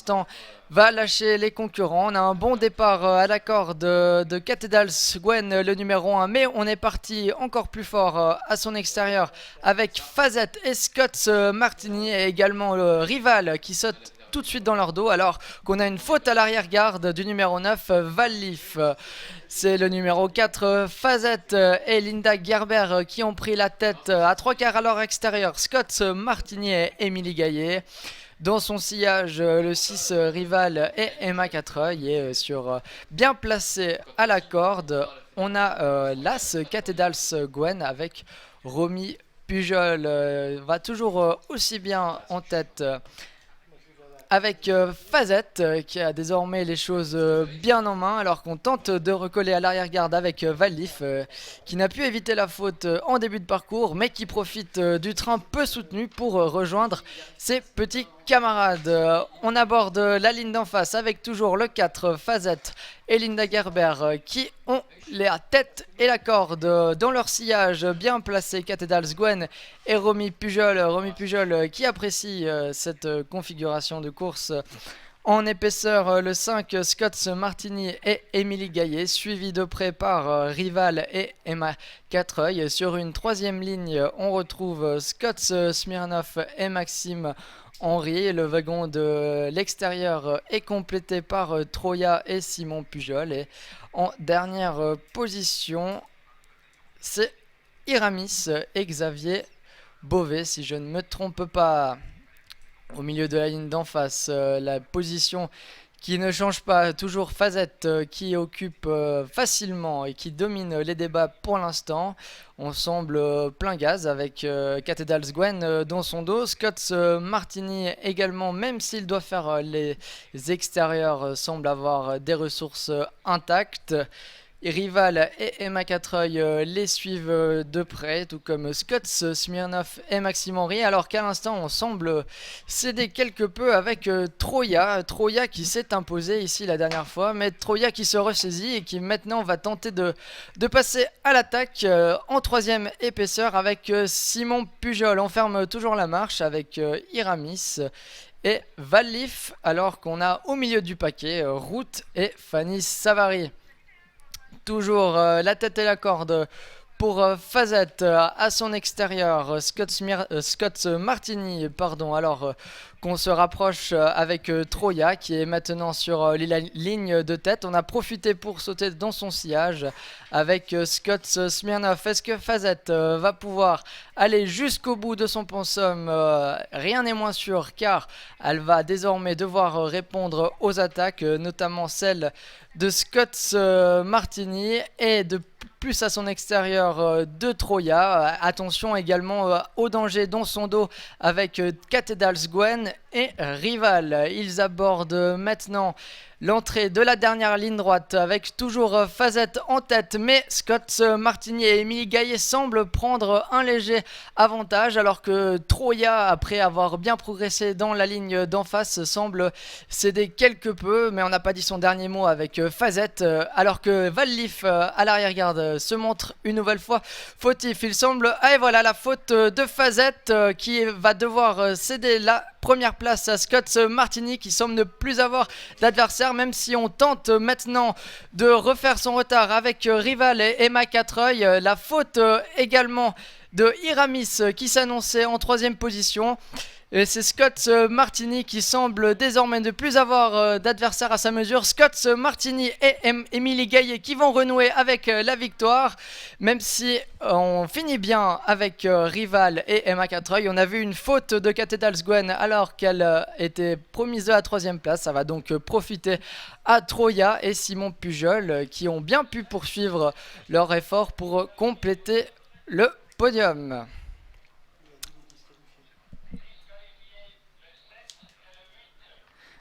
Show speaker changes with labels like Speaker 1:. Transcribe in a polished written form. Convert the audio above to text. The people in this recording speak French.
Speaker 1: l'instant va lâcher les concurrents. On a un bon départ à la corde de Cathedrals Gwen, le numéro 1, mais on est parti encore plus fort à son extérieur avec Fazette et Scott Martini et également le rival qui saute tout de suite dans leur dos alors qu'on a une faute à l'arrière-garde du numéro 9 Valleaf. C'est le numéro 4 Fazette et Linda Gerber qui ont pris la tête à trois quarts à leur extérieur. Scott Martini et Émilie Gaillet. Dans son sillage, le 6 rival et Emma Quatreuil et bien placé à la corde, on a l'As Cathedrals Gwen avec Romy Pujol. Va toujours aussi bien en tête avec Fazette qui a désormais les choses bien en main alors qu'on tente de recoller à l'arrière-garde avec Valleaf qui n'a pu éviter la faute en début de parcours mais qui profite du train peu soutenu pour rejoindre ses petits camarades. On aborde la ligne d'en face avec toujours le 4 Fazette et Linda Gerber qui ont la tête et la corde dans leur sillage bien placé. Cathedrals Gwen et Romy Pujol qui apprécie cette configuration de course en épaisseur. Le 5 Scott Martini et Émilie Gaillet suivi de près par Rival et Emma Quatreuil. Sur une troisième ligne on retrouve Scott Smirnoff et Maxime Henry. Le wagon de l'extérieur est complété par Troya et Simon Pujol. Et en dernière position, c'est Iramis et Xavier Beauvais, si je ne me trompe pas. Au milieu de la ligne d'en face, la position qui ne change pas, toujours Fazette qui occupe facilement et qui domine les débats pour l'instant. On semble plein gaz avec Cathedrals Gwen dans son dos. Scott Martini également, même s'il doit faire les extérieurs, semble avoir des ressources intactes. Rival et Emma Quatreuil les suivent de près, tout comme Scott Smirnoff et Maxime Henry, alors qu'à l'instant on semble céder quelque peu avec Troya qui s'est imposé ici la dernière fois, mais Troya qui se ressaisit et qui maintenant va tenter de passer à l'attaque en troisième épaisseur avec Simon Pujol. On ferme toujours la marche avec Iramis et Valleaf, alors qu'on a au milieu du paquet Route et Fanny Savary. Toujours la tête et la corde pour Fazette à son extérieur. Scott Martini, pardon, alors qu'on se rapproche avec Troya qui est maintenant sur la ligne de tête. On a profité pour sauter dans son sillage avec Scott Smirnoff. Est-ce que Fazette va pouvoir aller jusqu'au bout de son pensum? Rien n'est moins sûr car elle va désormais devoir répondre aux attaques, notamment celle de Scott Martini et de plus à son extérieur de Troya. Attention également au danger dans son dos avec Cathedrals Gwen et Rival. Ils abordent maintenant l'entrée de la dernière ligne droite avec toujours Fazette en tête, mais Scott Martini et Émilie Gaillet semblent prendre un léger avantage alors que Troya, après avoir bien progressé dans la ligne d'en face, semble céder quelque peu, mais on n'a pas dit son dernier mot avec Fazette, alors que Valleaf à l'arrière-garde se montre une nouvelle fois fautif. Il semble, et voilà la faute de Fazette qui va devoir céder la première place à Scott Martini qui semble ne plus avoir d'adversaire, même si on tente maintenant de refaire son retard avec Rival et Emma Quatreuil. La faute également de Iramis qui s'annonçait en troisième position. Et c'est Scott Martini qui semble désormais ne plus avoir d'adversaire à sa mesure. Scott Martini et Émilie Gaillet qui vont renouer avec la victoire. Même si on finit bien avec Rival et Emma Quatreuil. On a vu une faute de Cathedrals Gwen alors qu'elle était promise de la troisième place. Ça va donc profiter à Troya et Simon Pujol qui ont bien pu poursuivre leur effort pour compléter le podium.